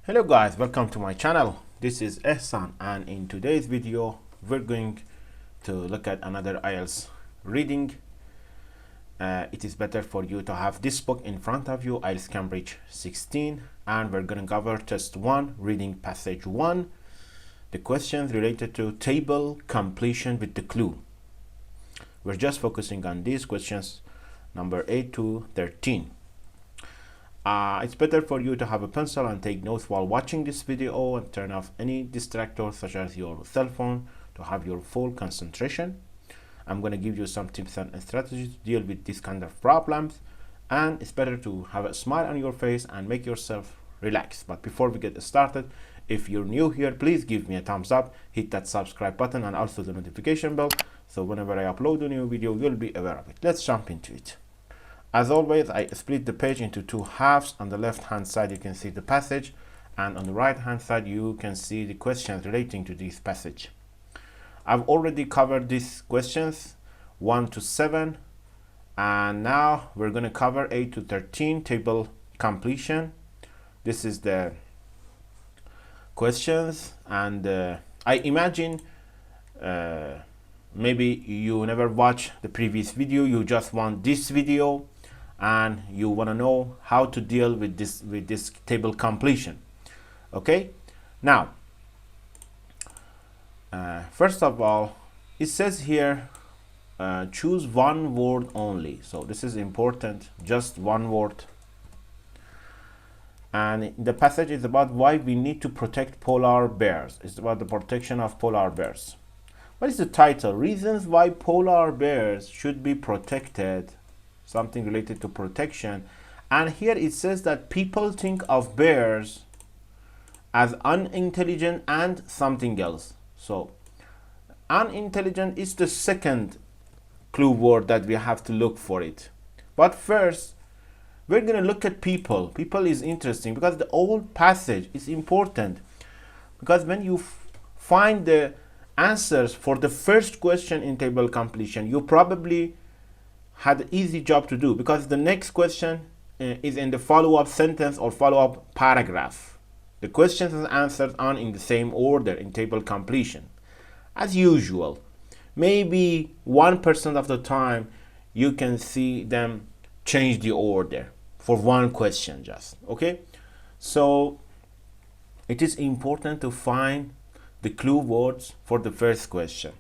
Hello guys, welcome to my channel. This is Ehsan, and in today's video we're going to look at another IELTS reading. It is better for you to have this book in front of you, IELTS Cambridge 16, and we're going to cover test 1, reading passage 1, the questions related to table completion with the clue. We're just focusing on these questions number 8 to 13. It's better for you to have a pencil and take notes while watching this video, and turn off any distractors such as your cell phone to have your full concentration. I'm going to give you some tips and strategies to deal with this kind of problems, and it's better to have a smile on your face and make yourself relax. But before we get started, if you're new here, please give me a thumbs up, hit that subscribe button and also the notification bell, so whenever I upload a new video you'll be aware of it. Let's jump into it. As always, I split the page into two halves. On the left hand side you can see the passage, and on the right hand side you can see the questions relating to this passage. I've already covered these questions 1 to 7, and now we're going to cover 8 to 13, table completion. This is the questions, and I imagine maybe you never watched the previous video, you just want this video and you want to know how to deal with this table completion. Okay, now first of all, it says here choose one word only. So this is important, just one word. And the passage is about why we need to protect polar bears. It's about the protection of polar bears. What is the title? Reasons why polar bears should be protected. Something related to protection. And here it says that people think of bears as unintelligent and something else. So unintelligent is the second clue word that we have to look for it. But first we're going to look at people. People is interesting because the whole passage is important, because when you find the answers for the first question in table completion, you probably had an easy job to do, because the next question is in the follow-up sentence or follow-up paragraph. The questions and answers are in the same order in table completion as usual. Maybe 1% of the time you can see them change the order for one question just. Okay, so it is important to find the clue words for the first question.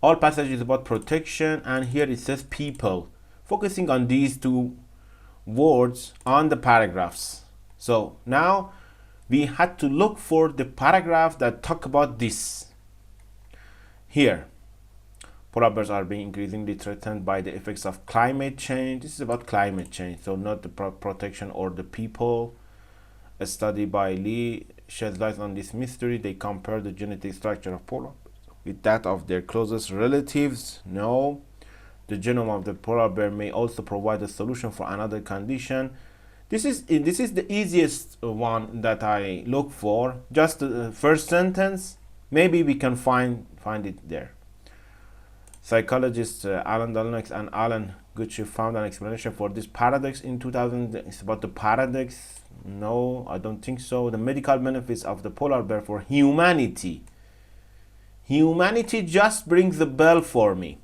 All passage is about protection, and here it says people, focusing on these two words on the paragraphs. So now we had to look for the paragraph that talk about this. Here, polar bears are being increasingly threatened by the effects of climate change. This is about climate change, so not the protection or the people. A study by Lee sheds light on this mystery. They compare the genetic structure of polar bears with that of their closest relatives. No. The genome of the polar bear may also provide a solution for another condition. This is the easiest one that I look for. Just the first sentence, maybe we can find it there. Psychologists Alan Dulnox and Alan Gucci found an explanation for this paradox in 2000. It's about the paradox. No, I don't think so. The medical benefits of the polar bear for humanity. Humanity just brings the bell for me.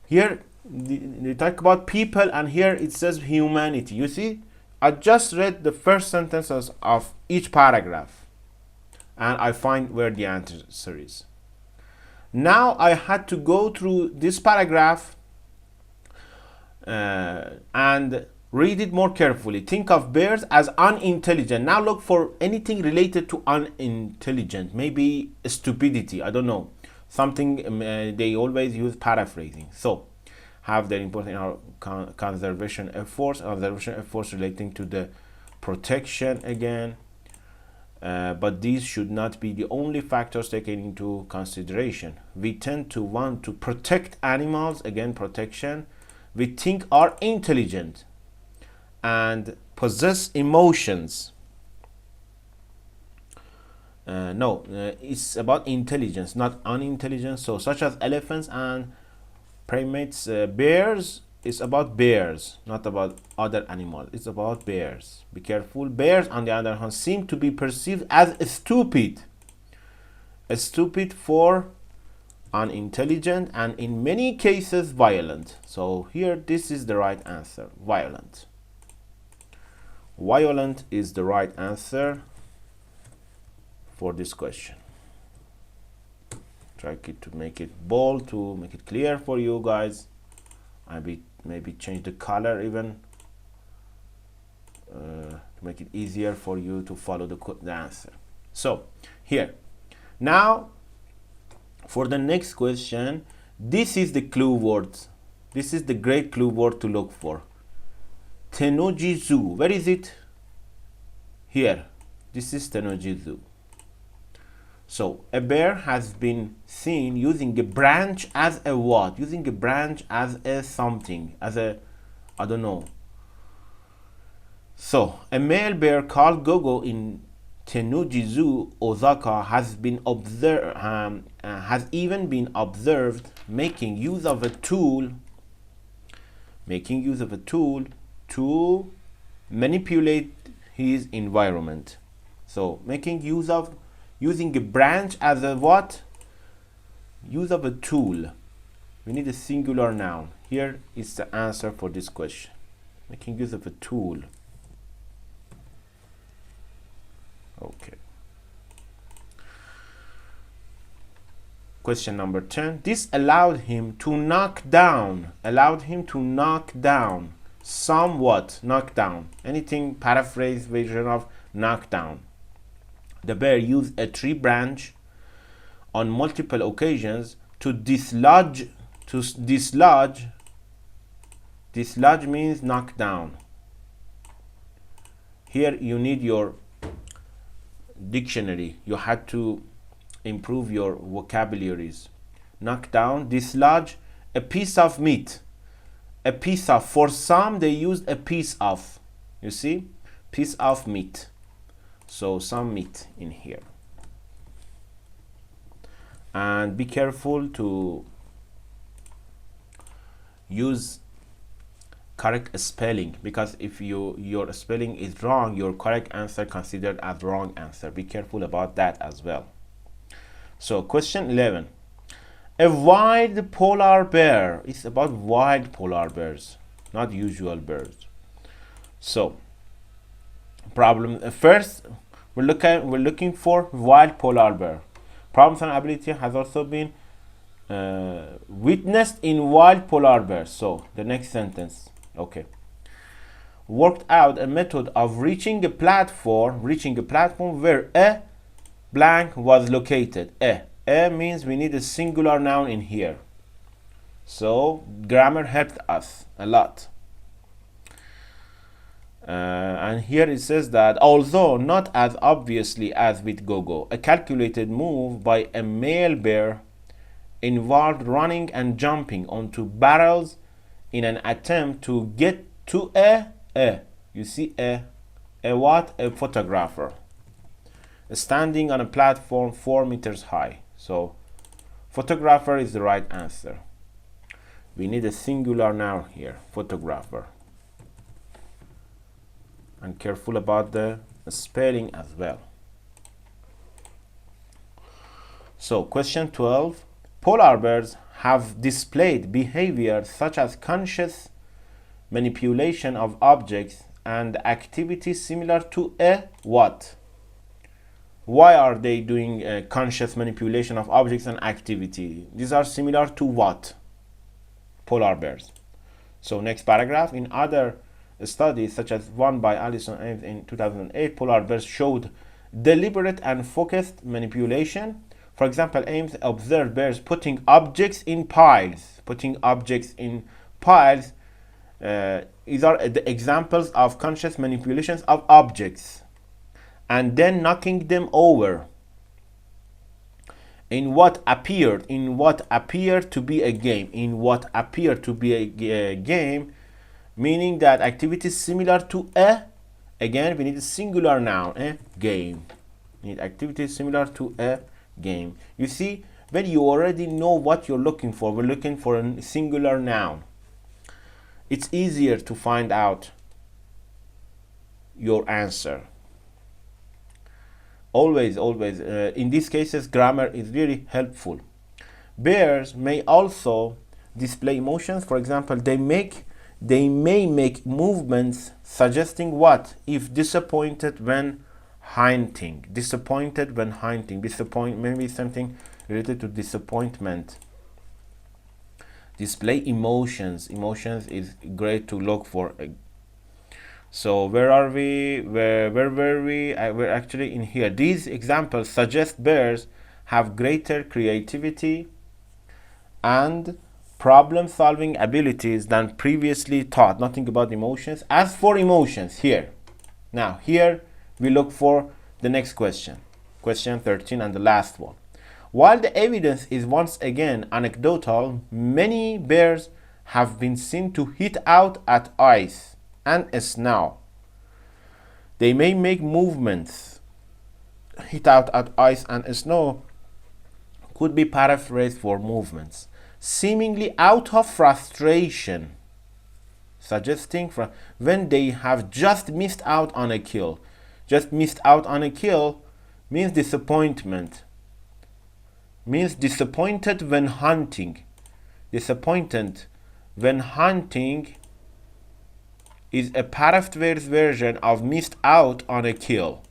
Here they talk about people, and here it says humanity. You see, I just read the first sentences of each paragraph and I find where the answer is. Now I had to go through this paragraph and read it more carefully. Think of bears as unintelligent. Now look for anything related to unintelligent. Maybe stupidity. I don't know. Something they always use paraphrasing. So have their importance in our conservation efforts. Conservation efforts relating to the protection again. But these should not be the only factors taken into consideration. We tend to want to protect animals. Again, protection. We think are intelligent and possess emotions. It's about intelligence, not unintelligence. So such as elephants and primates, bears it's about bears, not about other animals. It's about bears. Be careful. Bears, on the other hand, seem to be perceived as stupid. Stupid for unintelligent and in many cases violent. So here this is the right answer. Violent. Violent is the right answer for this question. Try to make it bold, to make it clear for you guys. Maybe change the color even to make it easier for you to follow the answer. So here now for the next question, this is the clue word. This is the great clue word to look for. Tenoji Zoo. Where is it? Here. This is Tenoji Zoo. So a bear has been seen using a branch as a what? Using a branch as a something, as a, I don't know. So a male bear called Gogo in Tenoji Zoo, Osaka, has even been observed making use of a tool to manipulate his environment. So using a branch as a what? Use of a tool. We need a singular noun. Here is the answer for this question. Making use of a tool. Okay. Question number 10. This allowed him to knock down somewhat. Knock down. Anything paraphrase version of knock down. The bear used a tree branch on multiple occasions to dislodge. Dislodge means knock down. Here you need your dictionary. You had to improve your vocabularies. Knock down, dislodge, a piece of meat. A piece of, for some they used a piece of. You see? Piece of meat. So some meat in here. And be careful to use correct spelling, because if your spelling is wrong, your correct answer considered as wrong answer. Be careful about that as well. So question 11. A wild polar bear. It's about wild polar bears, not usual bears. So problem first, we're looking for wild polar bear. Problems and ability has also been witnessed in wild polar bears. So the next sentence. Okay. Worked out a method of reaching a platform where a blank was located. A means we need a singular noun in here. So grammar helped us a lot. And here it says that although not as obviously as with Gogo, a calculated move by a male bear involved running and jumping onto barrels in an attempt to get to you see a what? A photographer standing on a platform 4 meters high. So photographer is the right answer. We need a singular noun here, photographer. And careful about the spelling as well. So question 12. Polar bears have displayed behavior such as conscious manipulation of objects and activities similar to a what? Why are they doing conscious manipulation of objects and activity? These are similar to what? Polar bears. So next paragraph. In other studies, such as one by Allison Ames in 2008, polar bears showed deliberate and focused manipulation. For example, Ames observed bears putting objects in piles. These are the examples of conscious manipulations of objects, and then knocking them over in what appeared to be a game. Meaning that activities similar to again we need a singular noun, a game. We need activities similar to a game. You see, when you already know what you're looking for, we're looking for a singular noun. it's easier to find out your answer. Always in these cases grammar is really helpful. Bears may also display emotions. For example, they may make movements suggesting what? If disappointed when hunting. Disappointed when hunting. Maybe something related to disappointment. Display emotions. Emotions is great to look for. So where are we? Where were we? We're actually in here. These examples suggest bears have greater creativity and problem-solving abilities than previously taught. Nothing about emotions. As for emotions, here we look for the next question, question 13, and the last one. While the evidence is once again anecdotal, many bears have been seen to hit out at ice and snow. They may make movements. Hit out at ice and snow could be paraphrased for movements seemingly out of frustration, suggesting when they have just missed out on a kill. Just missed out on a kill means disappointment. Means disappointed when hunting. Disappointed when hunting is a paraphrased version of missed out on a kill.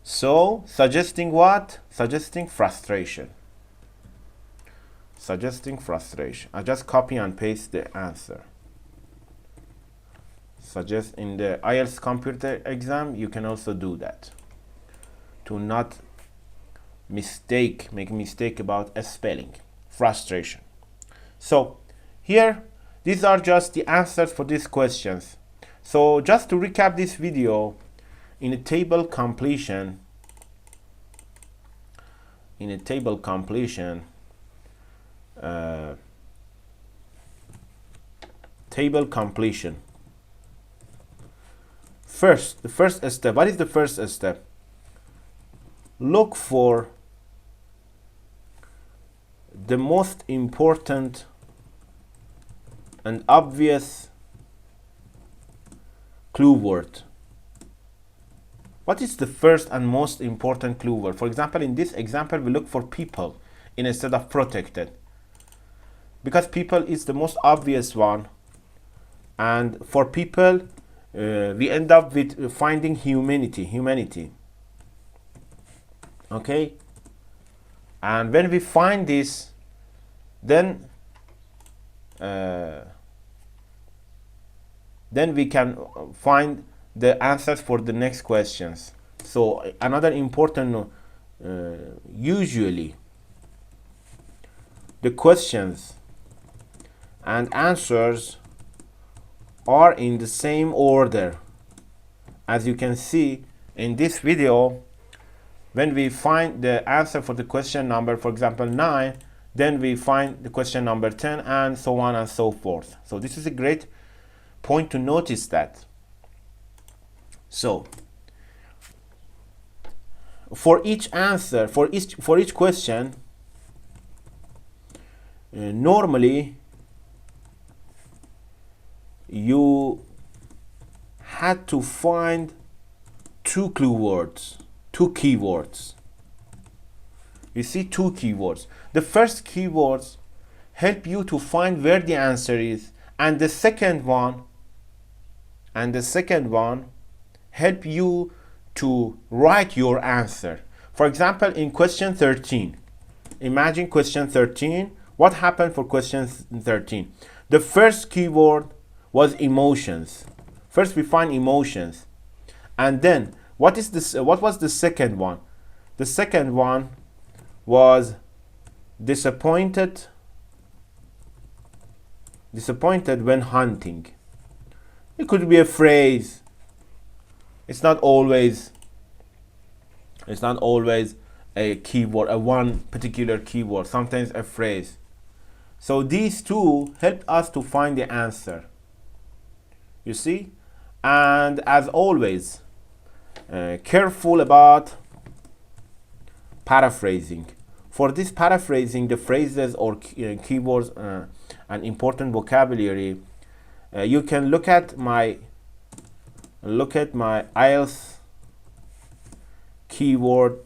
So, suggesting what? Suggesting frustration. Suggesting frustration. I just copy and paste the answer. Suggest in the IELTS computer exam, you can also do that. To not make mistake about a spelling. Frustration. So, here, these are just the answers for these questions. So, just to recap this video, in a table completion, the first step. What is the first step? Look for the most important and obvious clue word. What is the first and most important clue word? For example, in this example, we look for people instead of protected, because people is the most obvious one, and for people we end up with finding humanity. Okay, and when we find this, then we can find the answers for the next questions. So another important, usually the questions and answers are in the same order. As you can see in this video, when we find the answer for the question number, for example 9, then we find the question number 10, and so on and so forth. So this is a great point to notice that. So for each answer, for each question, normally you had to find two keywords. You see, two keywords. The first keywords help you to find where the answer is, and the second one help you to write your answer. For example, in question 13, imagine question 13. What happened for question 13? The first keyword was emotions. First we find emotions, and then what was the second one? The second one was disappointed when hunting. It could be a phrase. It's not always a keyword, a one particular keyword, sometimes a phrase. So these two help us to find the answer. You see? And as always, careful about paraphrasing. For this paraphrasing, the phrases or keywords and important vocabulary You can look at my IELTS keyword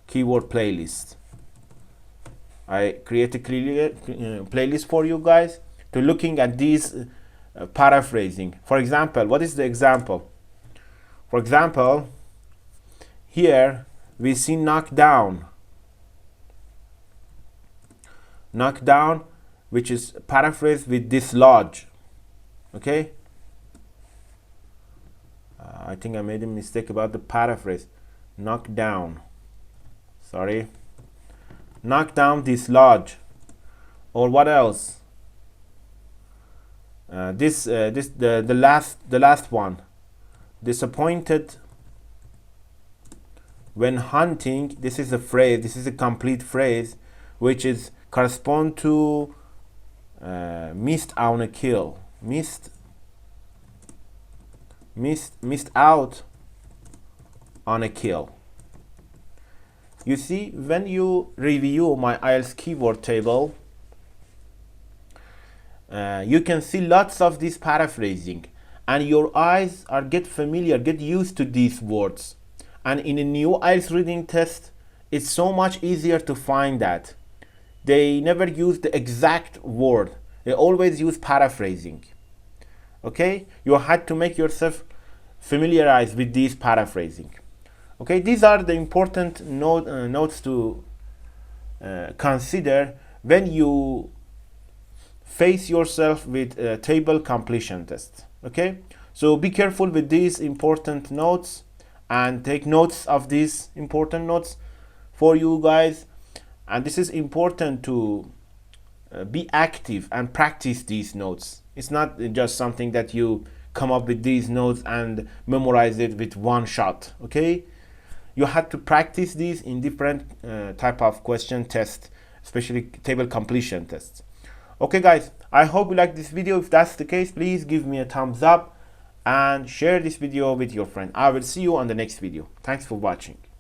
playlist. I create a playlist for you guys to looking at these paraphrasing. For example, what is the example? For example, here we see knock down, which is paraphrased with dislodge. Okay, I think I made a mistake about the paraphrase. Knock down, sorry, knock down, dislodge. Or what else? The last one, disappointed when hunting. This is a phrase, this is a complete phrase, which is correspond to missed on a kill, missed out on a kill. You see, when you review my IELTS keyword table, you can see lots of this paraphrasing, and your eyes are get used to these words. And in a new IELTS reading test, it's so much easier to find that. They never use the exact word. They always use paraphrasing. Okay? You had to make yourself familiarized with these paraphrasing. Okay? These are the important notes to consider when you face yourself with a table completion test. Okay? So be careful with these important notes and take notes of these important notes for you guys. And this is important to be active and practice these notes. It's not just something that you come up with these notes and memorize it with one shot. Okay, you have to practice these in different type of question tests, especially table completion tests. Okay guys, I hope you like this video. If that's the case, please give me a thumbs up and share this video with your friend. I will see you on the next video. Thanks for watching.